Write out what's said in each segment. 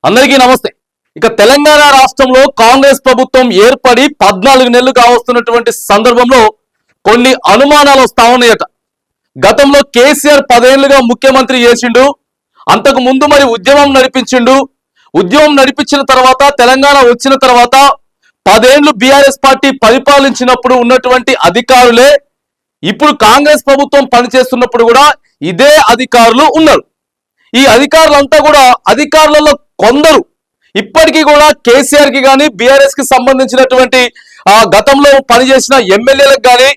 అందరికీ నమస్తే. ఇక తెలంగాణ రాష్ట్రంలో కాంగ్రెస్ ప్రభుత్వం ఏర్పడి 14 నెలలు కావస్తున్నటువంటి సందర్భంలో కొన్ని అనుమానాలు వస్తా ఉన్నాయట. గతంలో కేసీఆర్ 10 ఏళ్లుగా ముఖ్యమంత్రి చేసిండు, అంతకు ముందు మరి ఉద్యమం నడిపించిండు. ఉద్యమం నడిపించిన తర్వాత తెలంగాణ వచ్చిన తర్వాత 10 ఏళ్లు బీఆర్ఎస్ పార్టీ పరిపాలించినప్పుడు ఉన్నటువంటి అధికారులే ఇప్పుడు కాంగ్రెస్ ప్రభుత్వం పనిచేస్తున్నప్పుడు కూడా ఇదే అధికారులు ఉన్నారు. ఈ అధికారులంతా కూడా అధికారులలో కొందరు ఇప్పటికీ కూడా కేసీఆర్ కి కానీ బీఆర్ఎస్ కి సంబంధించినటువంటి గతంలో పనిచేసిన ఎమ్మెల్యేలకు కానీ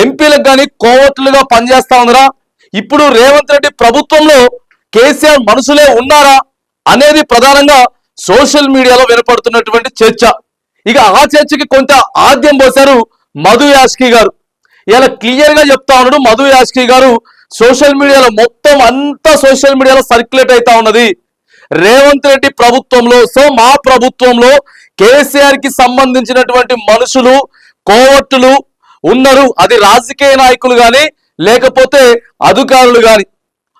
ఎంపీలకు కానీ కోవట్లుగా పనిచేస్తా ఉన్నారా? ఇప్పుడు రేవంత్ రెడ్డి ప్రభుత్వంలో కేసీఆర్ మనుషులే ఉన్నారా అనేది ప్రధానంగా సోషల్ మీడియాలో వినపడుతున్నటువంటి చర్చ. ఇక ఆ చర్చకి కొంత ఆద్యం పోశారు మధు యాష్కి గారు. ఇలా క్లియర్ గా చెప్తా ఉన్నాడు మధు యాష్కి గారు. సోషల్ మీడియాలో మొత్తం అంతా సోషల్ మీడియాలో సర్క్యులేట్ అవుతా ఉన్నది. రేవంత్ రెడ్డి ప్రభుత్వంలో మా ప్రభుత్వంలో కేసీఆర్ కి సంబంధించినటువంటి మనుషులు కోవట్టులు ఉన్నారు. అది రాజకీయ నాయకులు కానీ లేకపోతే అధికారులు కానీ,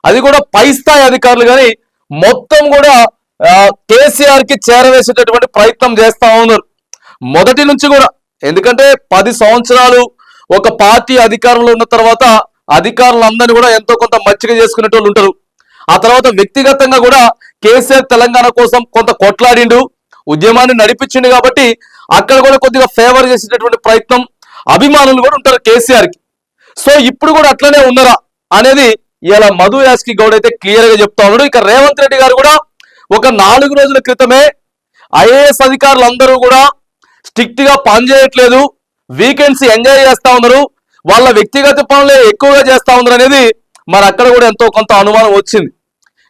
అది కూడా పై స్థాయి అధికారులు కానీ మొత్తం కూడా కేసీఆర్ కి చేరవేసేటటువంటి ప్రయత్నం చేస్తా ఉన్నారు మొదటి నుంచి కూడా. ఎందుకంటే 10 సంవత్సరాలు ఒక పార్టీ అధికారంలో ఉన్న తర్వాత అధికారులందరినీ కూడా ఎంతో కొంత మచ్చిక చేసుకునే వాళ్ళు ఉంటారు. ఆ తర్వాత వ్యక్తిగతంగా కూడా కేసీఆర్ తెలంగాణ కోసం కొంత కొట్లాడిండు, ఉద్యమాన్ని నడిపించిండు. కాబట్టి అక్కడ కూడా కొద్దిగా ఫేవర్ చేసేటటువంటి ప్రయత్నం అభిమానులు కూడా ఉంటారు కేసీఆర్ కి. సో ఇప్పుడు కూడా అట్లనే ఉన్నారా అనేది ఇలా మధు యాష్కి గౌడ్ అయితే క్లియర్ గా చెప్తా ఉన్నాడు. ఇక రేవంత్ రెడ్డి గారు కూడా ఒక 4 రోజుల క్రితమే ఐఏఎస్ అధికారులందరూ కూడా స్ట్రిక్ట్ గా పనిచేయట్లేదు, వీకెండ్స్ ఎంజాయ్ చేస్తా ఉన్నారు, వాళ్ళ వ్యక్తిగత పనులే ఎక్కువగా చేస్తా ఉన్నారు అనేది మరి అక్కడ కూడా ఎంతో కొంత అనుమానం వచ్చింది.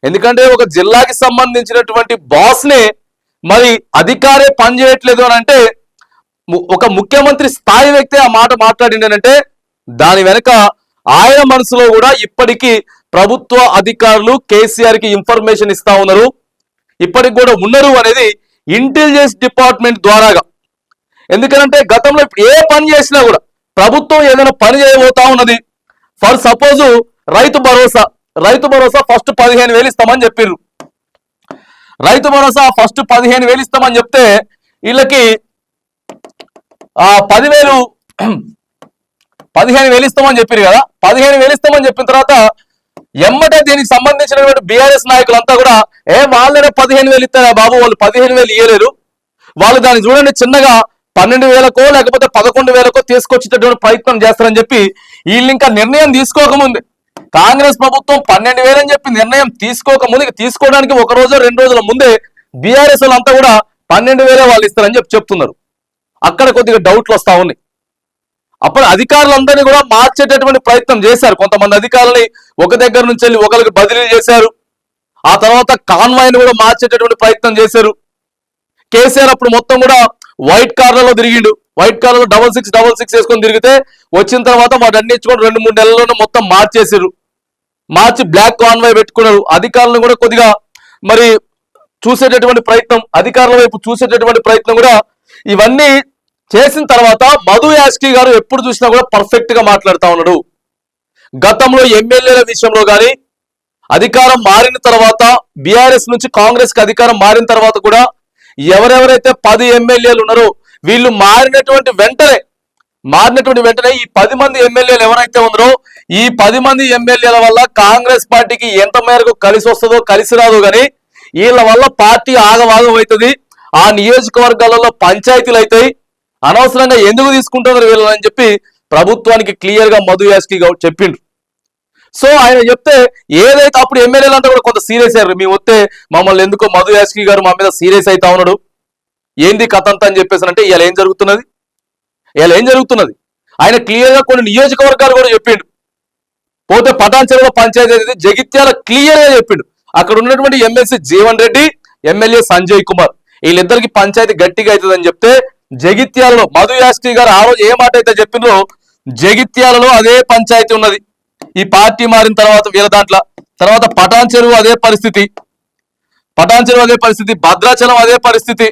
ఎందుకంటే ఒక జిల్లాకి సంబంధించినటువంటి బాస్ నే మరి అధికారే పనిచేయట్లేదు అని అంటే, ఒక ముఖ్యమంత్రి స్థాయి వ్యక్తి ఆ మాట మాట్లాడిండనంటే దాని వెనక ఆయన మనసులో కూడా ఇప్పటికీ ప్రభుత్వ అధికారులు కేసీఆర్ కి ఇన్ఫర్మేషన్ ఇస్తా ఉన్నారు, ఇప్పటికి కూడా ఉన్నారు అనేది ఇంటెలిజెన్స్ డిపార్ట్మెంట్ ద్వారాగా. ఎందుకంటే గతంలో ఏ పని చేసినా కూడా ప్రభుత్వం ఏదైనా పని చేయబోతా ఉన్నది. For suppose Rythu Bharosa first 15,000 ఇస్తామని చెప్పారు. రైతు భరోసా ఫస్ట్ 15,000 ఇస్తామని చెప్తే వీళ్ళకి 15,000 ఇస్తామని చెప్పారు కదా. 15,000 ఇస్తామని చెప్పిన తర్వాత ఎమ్మటే దీనికి సంబంధించినటువంటి బీఆర్ఎస్ నాయకులంతా కూడా వాళ్ళనే 15,000 ఇస్తారా బాబు, వాళ్ళు 15,000 ఇయ్యలేరు, వాళ్ళు దాన్ని చూడండి చిన్నగా 12,000కో లేకపోతే 11,000కో తీసుకొచ్చేటటువంటి ప్రయత్నం చేస్తారని చెప్పి వీళ్ళు ఇంకా నిర్ణయం తీసుకోకముందే, కాంగ్రెస్ ప్రభుత్వం 12,000 అని చెప్పి నిర్ణయం తీసుకోకముందు, తీసుకోవడానికి 1 రోజు 2 రోజుల ముందే బీఆర్ఎస్ వాళ్ళంతా కూడా 12,000 వాళ్ళు ఇస్తారని చెప్పి చెప్తున్నారు. అక్కడ కొద్దిగా డౌట్లు వస్తా ఉన్నాయి. అప్పుడు అధికారులందరినీ కూడా మార్చేటటువంటి ప్రయత్నం చేశారు. కొంతమంది అధికారులని ఒక దగ్గర నుంచి వెళ్ళి ఒకరికి బదిలీ చేశారు. ఆ తర్వాత కాన్వాయ్ని కూడా మార్చేటటువంటి ప్రయత్నం చేశారు. కేసీఆర్ అప్పుడు మొత్తం కూడా వైట్ కార్లలో తిరిగిండు. వైట్ కార్లలో 6666 వేసుకొని తిరిగితే వచ్చిన తర్వాత వాటి ఇచ్చుకొని 2-3 నెలల్లోనే మొత్తం మార్చి బ్లాక్ కాన్వాయ్ పెట్టుకున్నారు. అధికారులను కూడా కొద్దిగా మరి చూసేటటువంటి ప్రయత్నం, అధికారుల వైపు చూసేటటువంటి ప్రయత్నం కూడా ఇవన్నీ చేసిన తర్వాత మధు యాష్కి గారు ఎప్పుడు చూసినా కూడా పర్ఫెక్ట్ గా మాట్లాడుతా ఉన్నాడు. గతంలో ఎమ్మెల్యేల విషయంలో కానీ అధికారం మారిన తర్వాత, బీఆర్ఎస్ నుంచి కాంగ్రెస్ కి అధికారం మారిన తర్వాత కూడా ఎవరెవరైతే 10 ఎమ్మెల్యేలు ఉన్నారో వీళ్ళు మారినటువంటి వెంటనే ఈ 10 మంది ఎమ్మెల్యేలు ఎవరైతే ఉన్నారో ఈ 10 మంది ఎమ్మెల్యేల వల్ల కాంగ్రెస్ పార్టీకి ఎంత మేరకు కలిసి వస్తుందో కలిసి రాదు కానీ వీళ్ళ వల్ల పార్టీ ఆగవాగం అవుతుంది, ఆ నియోజకవర్గాలలో పంచాయతీలు అవుతాయి, అనవసరంగా ఎందుకు తీసుకుంటున్నారు వీళ్ళని చెప్పి ప్రభుత్వానికి క్లియర్ గా మధు యాష్కి గౌడ్ చెప్పిండ్రు. సో ఆయన చెప్తే ఏదైతే అప్పుడు ఎమ్మెల్యేలు అంతా కూడా కొంత సీరియస్ అయ్యారు. మేము వస్తే మమ్మల్ని ఎందుకో మధు యాష్కి గారు మా మీద సీరియస్ అవుతా ఉన్నాడు, ఏంది కథ అంతా అని చెప్పేసి అంటే ఇలా ఏం జరుగుతున్నది ఆయన క్లియర్ గా కొన్ని నియోజకవర్గాలు కూడా చెప్పిండు. పోతే పటాన్ చెరువులో పంచాయతీ అయితే జగిత్యాల క్లియర్ గా చెప్పిండు. అక్కడ ఉన్నటువంటి ఎమ్మెల్సీ జీవన్ రెడ్డి, ఎమ్మెల్యే సంజయ్ కుమార్, వీళ్ళిద్దరికి పంచాయతీ గట్టిగా అవుతుందని చెప్తే జగిత్యాలలో మధు యాష్కి గారు ఆ రోజు ఏ మాట అయితే చెప్పిండ్రో జగిత్యాలలో అదే పంచాయతీ ఉన్నది. ఈ పార్టీ మారిన తర్వాత వీళ్ళ దాంట్లో తర్వాత పటాన్ చెరువు అదే పరిస్థితి, భద్రాచలం అదే పరిస్థితి,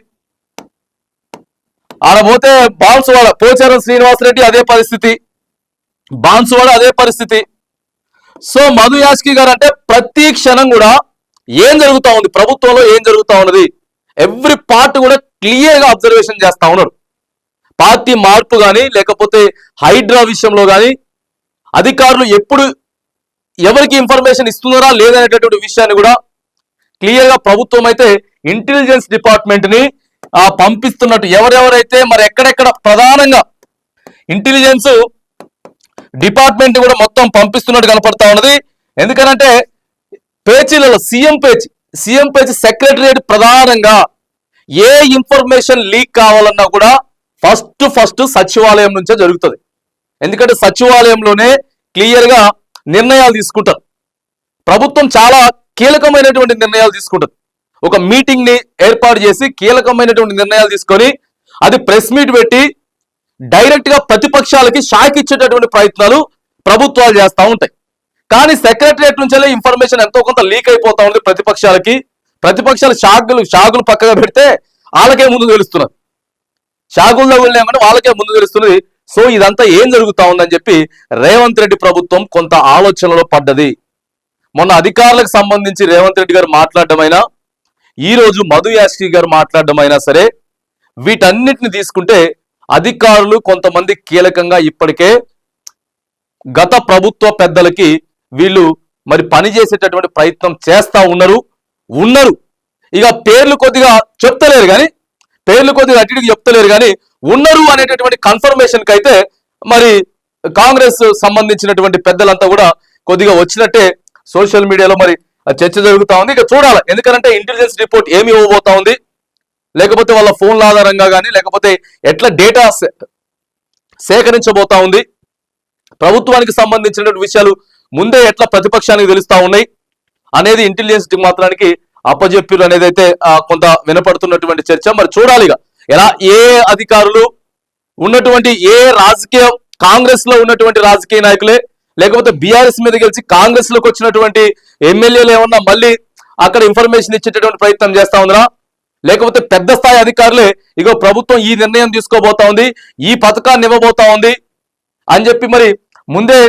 ఆడపోతే బాన్సువాడ పోచారం శ్రీనివాసరెడ్డి అదే పరిస్థితి, బాన్సువాడ అదే పరిస్థితి. సో మధు యాష్కి గారు అంటే ప్రతి క్షణం కూడా ఏం జరుగుతా ఉంది, ప్రభుత్వంలో ఏం జరుగుతా ఉన్నది, ఎవ్రీ పార్ట్ కూడా క్లియర్ గా అబ్జర్వేషన్ చేస్తా ఉన్నారు. పార్టీ మార్పు కానీ లేకపోతే హైడ్రా విషయంలో కానీ అధికారులు ఎప్పుడు ఎవరికి ఇన్ఫర్మేషన్ ఇస్తున్నారా లేదనేటటువంటి విషయాన్ని కూడా క్లియర్ గా ప్రభుత్వం అయితే ఇంటెలిజెన్స్ డిపార్ట్మెంట్ ని పంపిస్తున్నట్టు, ఎవరెవరైతే మరి ఎక్కడెక్కడ ప్రధానంగా ఇంటెలిజెన్స్ డిపార్ట్మెంట్ కూడా మొత్తం పంపిస్తున్నట్టు కనపడతా ఉన్నది. ఎందుకనంటే పేజీలలో సీఎం పేజీ సెక్రటరియట్ ప్రధానంగా ఏ ఇన్ఫర్మేషన్ లీక్ కావాలన్నా కూడా ఫస్ట్ సచివాలయం నుంచే జరుగుతుంది. ఎందుకంటే సచివాలయంలోనే క్లియర్ గా నిర్ణయాలు తీసుకుంటారు. ప్రభుత్వం చాలా కీలకమైనటువంటి నిర్ణయాలు తీసుకుంటుంది. ఒక మీటింగ్ ని ఏర్పాటు చేసి కీలకమైనటువంటి నిర్ణయాలు తీసుకొని అది ప్రెస్ మీట్ పెట్టి డైరెక్ట్ గా ప్రతిపక్షాలకి షాక్ ఇచ్చేటటువంటి ప్రయత్నాలు ప్రభుత్వాలు చేస్తూ ఉంటాయి. కానీ సెక్రటరియట్ నుంచే ఇన్ఫర్మేషన్ ఎంతో కొంత లీక్ అయిపోతా ఉంది ప్రతిపక్షాలకి. ప్రతిపక్షాలు షాకులు పక్కగా పెడితే వాళ్ళకే ముందు తెలుస్తున్నది, షాకుల్లో వెళ్ళామని వాళ్ళకే ముందు తెలుస్తున్నది. సో ఇదంతా ఏం జరుగుతా ఉందని చెప్పి రేవంత్ రెడ్డి ప్రభుత్వం కొంత ఆలోచనలో పడ్డది. మొన్న అధికారులకు సంబంధించి రేవంత్ రెడ్డి గారు మాట్లాడటమైనా, ఈ రోజు మధు యాష్కి గారు మాట్లాడటమైనా సరే, వీటన్నిటిని తీసుకుంటే అధికారులు కొంతమంది కీలకంగా ఇప్పటికే గత ప్రభుత్వ పెద్దలకి వీళ్ళు మరి పనిచేసేటటువంటి ప్రయత్నం చేస్తా ఉన్నారు. ఇక పేర్లు కొద్దిగా చెప్తలేరు కానీ, అటు చెప్తలేరు కానీ ఉన్నారు అనేటటువంటి కన్ఫర్మేషన్ కి అయితే మరి కాంగ్రెస్ సంబంధించినటువంటి పెద్దలంతా కూడా కొద్దిగా వచ్చినట్టే సోషల్ మీడియాలో మరి చర్చ జరుగుతా ఉంది. ఇక చూడాలి, ఎందుకంటే ఇంటెలిజెన్స్ రిపోర్ట్ ఏమి ఇవ్వబోతా ఉంది, లేకపోతే వాళ్ళ ఫోన్ల ఆధారంగా కానీ లేకపోతే ఎట్లా డేటా సేకరించబోతా ఉంది, ప్రభుత్వానికి సంబంధించినటువంటి విషయాలు ముందే ఎట్లా ప్రతిపక్షానికి తెలుస్తా ఉన్నాయి అనేది ఇంటెలిజెన్స్ మాత్రానికి అప్పజెప్పిరు అనేది అయితే కొంత వినపడుతున్నటువంటి చర్చ. మరి చూడాలి ఎలా ఏ అధికారులు ఉన్నటువంటి ఏ రాజకీయ కాంగ్రెస్ లో ఉన్నటువంటి రాజకీయ నాయకులే లేకపోతే బీఆర్ఎస్ మీద గెలిచి కాంగ్రెస్ లోకి వచ్చినటువంటి ఎమ్మెల్యేలు ఏమన్నా మళ్ళీ అక్కడ ఇన్ఫర్మేషన్ ఇచ్చేటటువంటి ప్రయత్నం చేస్తా ఉందిరా, లేకపోతే పెద్ద స్థాయి అధికారులే ఇగో ప్రభుత్వం ఈ నిర్ణయం తీసుకోబోతా ఉంది, ఈ పథకాన్ని ఇవ్వబోతా ఉంది అని చెప్పి మరి ముందే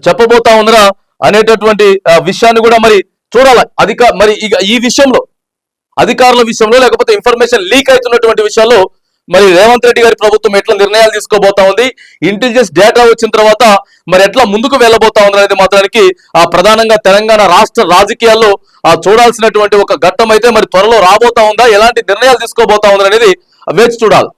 చెప్పబోతా ఉందిరా అనేటటువంటి విషయాన్ని కూడా మరి చూడాలి. మరి ఈ విషయంలో అధికారుల విషయంలో లేకపోతే ఇన్ఫర్మేషన్ లీక్ అవుతున్నటువంటి విషయాల్లో మరి రేవంత్ రెడ్డి గారి ప్రభుత్వం ఎట్లా నిర్ణయాలు తీసుకోబోతా ఉంది, ఇంటెలిజెన్స్ డేటా వచ్చిన తర్వాత మరి ఎట్లా ముందుకు వెళ్ళబోతా ఉంది అనేది మాత్రానికి ప్రధానంగా తెలంగాణ రాష్ట్ర రాజకీయాల్లో చూడాల్సినటువంటి ఒక ఘట్టం అయితే మరి త్వరలో రాబోతా ఉందా, ఎలాంటి నిర్ణయాలు తీసుకోబోతా ఉంది అనేది వేచి చూడాలి.